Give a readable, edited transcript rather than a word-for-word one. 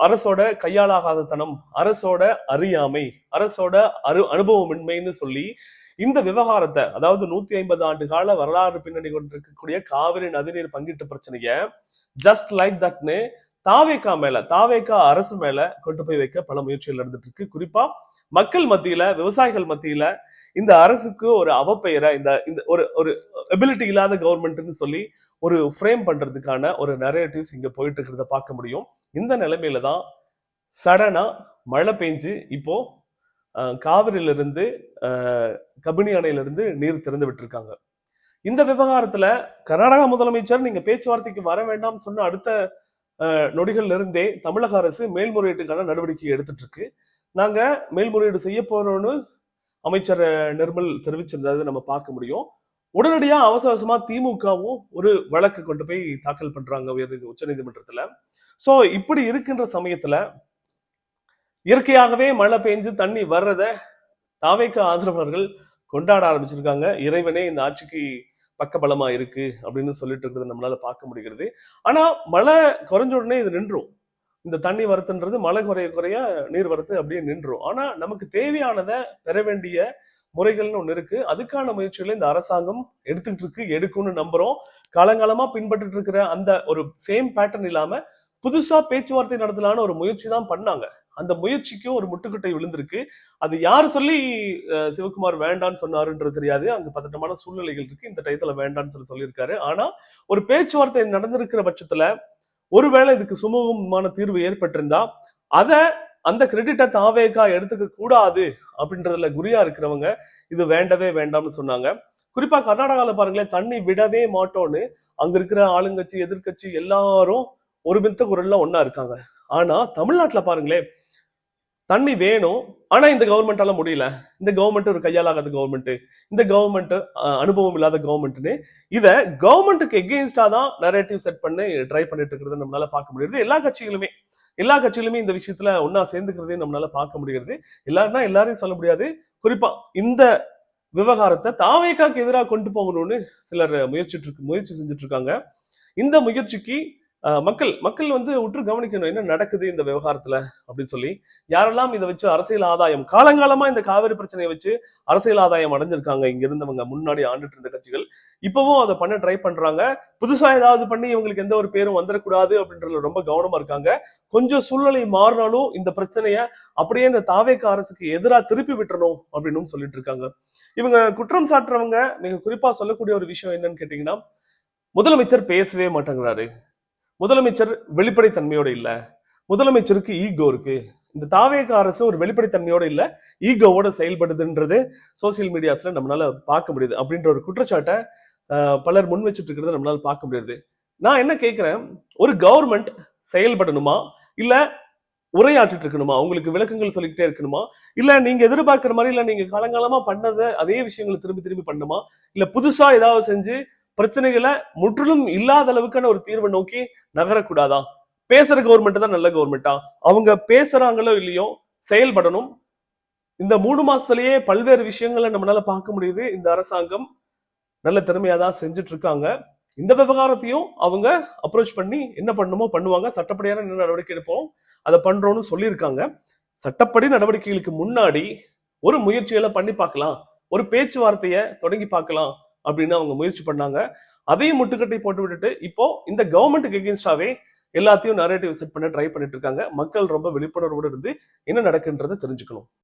அரசோட கையாளாகாத தனம், அரசோட அறியாமை, அரசோட அனுபவமின்மைன்னு சொல்லி இந்த விவகாரத்தை, அதாவது 150 ஆண்டு கால வரலாறு பின்னணி கொண்டிருக்கக்கூடிய காவிரி நதிநீர் பங்கீட்டு பிரச்சனைய ஜஸ்ட் லைக் தட்னு தாவேகா அரசு மேல கொண்டு போய் வைக்க பல முயற்சிகள் நடந்துட்டு இருக்கு. குறிப்பா மக்கள் மத்தியில, விவசாயிகள் மத்தியில இந்த அரசுக்கு ஒரு அவப்பெயரை, இந்த ஒரு ஒரு எபிலிட்டி இல்லாத கவர்மெண்ட்னு சொல்லி ஒரு ஃப்ரேம் பண்றதுக்கான ஒரு நரேட்டிவ்ஸ் இங்க போயிட்டு இருக்கிறத பார்க்க முடியும். இந்த நிலைமையில தான் சடனா மழை பெஞ்சு இப்போ காவிரியிலிருந்து கபினி அணையிலிருந்து நீர் திறந்து விட்டுருக்காங்க. இந்த விவகாரத்துல கர்நாடகா முதலமைச்சர் நீங்க பேச்சுவார்த்தைக்கு வர வேண்டாம் சொன்ன அடுத்த நொடிகள்ல இருந்தே தமிழக அரசு மேல்முறையீட்டுக்கான நடவடிக்கை எடுத்துட்டு இருக்கு. நாங்க மேல்முறையீடு செய்ய போறோம்னு அமைச்சர் நிர்மல் தெரிவிச்சிருந்தது நம்ம பார்க்க முடியும். உடனடியா அவசரமா திமுகவும் ஒரு வழக்கு கொண்டு போய் தாக்கல் பண்றாங்க உச்ச நீதிமன்றத்துல. சோ இப்படி இருக்கின்ற சமயத்துல இயற்கையாகவே மழை பெஞ்சு தண்ணி வர்றத தாவேக ஆதரவாளர்கள் கொண்டாட ஆரம்பிச்சிருக்காங்க. இறைவனே இந்த ஆட்சிக்கு பக்கபலமா இருக்கு அப்படின்னு சொல்லிட்டு இருக்கிறது நம்மளால பார்க்க முடிகிறது. ஆனா மழை குறைஞ்ச உடனே இது நின்றும். இந்த தண்ணி வரத்துன்றது மழை குறைய நீர் வரத்து அப்படியே நின்றும். ஆனா நமக்கு தேவையானதை பெற வேண்டிய முறைகள்னு ஒண்ணு இருக்கு. அதுக்கான முயற்சிகளை இந்த அரசாங்கம் எடுத்துட்டு இருக்கு, எடுக்கும்னு நம்புறோம். காலங்காலமா பின்பற்றிட்டு இருக்கிற அந்த ஒரு சேம் பேட்டர்ன் இல்லாம புதுசா பேச்சுவார்த்தை நடத்தலான்னு ஒரு முயற்சி தான் பண்ணாங்க. அந்த முயற்சிக்கும் ஒரு முட்டுக்கட்டை விழுந்திருக்கு. அது யாரு சொல்லி சிவகுமார் வேண்டான்னு சொன்னாருன்றது தெரியாது. அங்க பதட்டமான சூழ்நிலைகள் இருக்கு. இந்த டயத்துல வேண்டான்னு சொல்லியிருக்காரு. ஆனா ஒரு பேச்சுவார்த்தை நடந்திருக்கிற பட்சத்துல ஒருவேளை இதுக்கு சுமூகமான தீர்வு ஏற்பட்டிருந்தா அந்த கிரெடிட்டை தாவேகா எடுத்துக்க கூடாது அப்படின்றதுல குறியா இருக்கிறவங்க இது வேண்டவே வேண்டாம்னு சொன்னாங்க. குறிப்பா கர்நாடகால பாருங்களேன், தண்ணி விடவே மாட்டோம்னு அங்க இருக்கிற ஆளுங்கட்சி எதிர்கட்சி எல்லாரும் ஒரு மித்த குரல்ல ஒன்னா இருக்காங்க. ஆனா தமிழ்நாட்டுல பாருங்களேன், தண்ணி வேணும், ஆனா இந்த கவர்மெண்டால முடியல, இந்த கவர்மெண்ட் ஒரு கையாளாகாத கவர்மெண்ட், இந்த கவர்மெண்ட் அனுபவம் இல்லாத கவர்மெண்ட்னு இத கவர்மெண்ட்டுக்கு எகெயின்ஸ்டா தான் நரேட்டிவ் செட் பண்ணி ட்ரை பண்ணிட்டு இருக்கிறது நம்மளால பார்க்க முடியுது. எல்லா கட்சிகளுமே இந்த விஷயத்துல ஒன்னா சேர்ந்துக்கிறதையும் நம்மளால பார்க்க முடிகிறது. எல்லாரையும் சொல்ல முடியாது. குறிப்பா இந்த விவகாரத்தை தாவேகாக்கு எதிராக கொண்டு போகணும்னு சிலர் முயற்சி செஞ்சுட்டு இருக்காங்க. இந்த முயற்சிக்கு மக்கள் வந்து உற்று கவனிக்கணும், என்ன நடக்குது இந்த விவகாரத்துல அப்படின்னு சொல்லி. யாரெல்லாம் இதை வச்சு அரசியல் ஆதாயம், காலங்காலமா இந்த காவிரி பிரச்சனையை வச்சு அரசியல் ஆதாயம் அடைஞ்சிருக்காங்க இங்க இருந்தவங்க, முன்னாடி ஆண்டுட்டு இருந்த கட்சிகள் இப்பவும் அதை பண்ண ட்ரை பண்றாங்க. புதுசா ஏதாவது பண்ணி இவங்களுக்கு எந்த ஒரு பேரும் வந்துடக்கூடாது அப்படின்றதுல ரொம்ப கவனமா இருக்காங்க. கொஞ்சம் சூழ்நிலை மாறினாலும் இந்த பிரச்சனைய அப்படியே இந்த தாவேக அரசுக்கு எதிராக திருப்பி விட்டுறணும் அப்படின்னு சொல்லிட்டு இருக்காங்க. இவங்க குற்றம் சாட்டுறவங்க மிக குறிப்பா சொல்லக்கூடிய ஒரு விஷயம் என்னன்னு கேட்டீங்கன்னா, முதலமைச்சர் பேசவே மாட்டேங்கிறாரு, முதலமைச்சர் வெளிப்படைத்தன்மையோட இல்ல, முதலமைச்சருக்கு ஈகோ இருக்கு, இந்த தாவேக அரசு ஒரு வெளிப்படைத்தன்மையோட இல்ல, ஈகோவோட செயல்படுதுன்றது சோசியல் மீடியாஸ்ல நம்மளால பார்க்க முடியுது அப்படின்ற ஒரு குற்றச்சாட்டை பலர் முன் வச்சுட்டு இருக்கிறத நம்மளால பார்க்க முடியுது. நான் என்ன கேட்கிறேன், ஒரு கவர்மெண்ட் செயல்படணுமா, இல்ல உரையாற்றிட்டு இருக்கணுமா, உங்களுக்கு விளக்கங்கள் சொல்லிக்கிட்டே இருக்கணுமா, இல்ல நீங்க எதிர்பார்க்கிற மாதிரி, இல்ல நீங்க காலங்காலமா பண்ணத அதே விஷயங்களை திரும்பி பண்ணுமா, இல்ல புதுசா ஏதாவது செஞ்சு பிரச்சனைகளை முற்றிலும் இல்லாத அளவுக்கான ஒரு தீர்வை நோக்கி நகரக்கூடாதா? பேசுற கவர்மெண்ட் தான் நல்ல கவர்மெண்டா? அவங்க பேசுறாங்களோ இல்லையோ செயல்படணும். இந்த 3 மாசத்திலேயே பல்வேறு விஷயங்களை நம்மளால பார்க்க முடியுது. இந்த அரசாங்கம் நல்ல திறமையா தான் செஞ்சுட்டு இருக்காங்க. இந்த விவகாரத்தையும் அவங்க அப்ரோச் பண்ணி என்ன பண்ணணுமோ பண்ணுவாங்க. சட்டப்படியான நடவடிக்கை எடுப்போம், அதை பண்றோம்னு சொல்லியிருக்காங்க. சட்டப்படி நடவடிக்கைகளுக்கு முன்னாடி ஒரு முயற்சிகளை பண்ணி பார்க்கலாம், ஒரு பேச்சுவார்த்தையை தொடங்கி பார்க்கலாம் அப்படின்னு அவங்க முயற்சி பண்ணாங்க. அதையும் முட்டுக்கட்டை போட்டு விட்டுட்டு இப்போ இந்த கவர்மெண்ட்டுக்கு எகெயின்ஸ்டாவே எல்லாத்தையும் நரேட்டிவ் செட் பண்ண ட்ரை பண்ணிட்டு இருக்காங்க. மக்கள் ரொம்ப விழிப்புணர்வோடு இருந்து என்ன நடக்குன்றதை தெரிஞ்சுக்கணும்.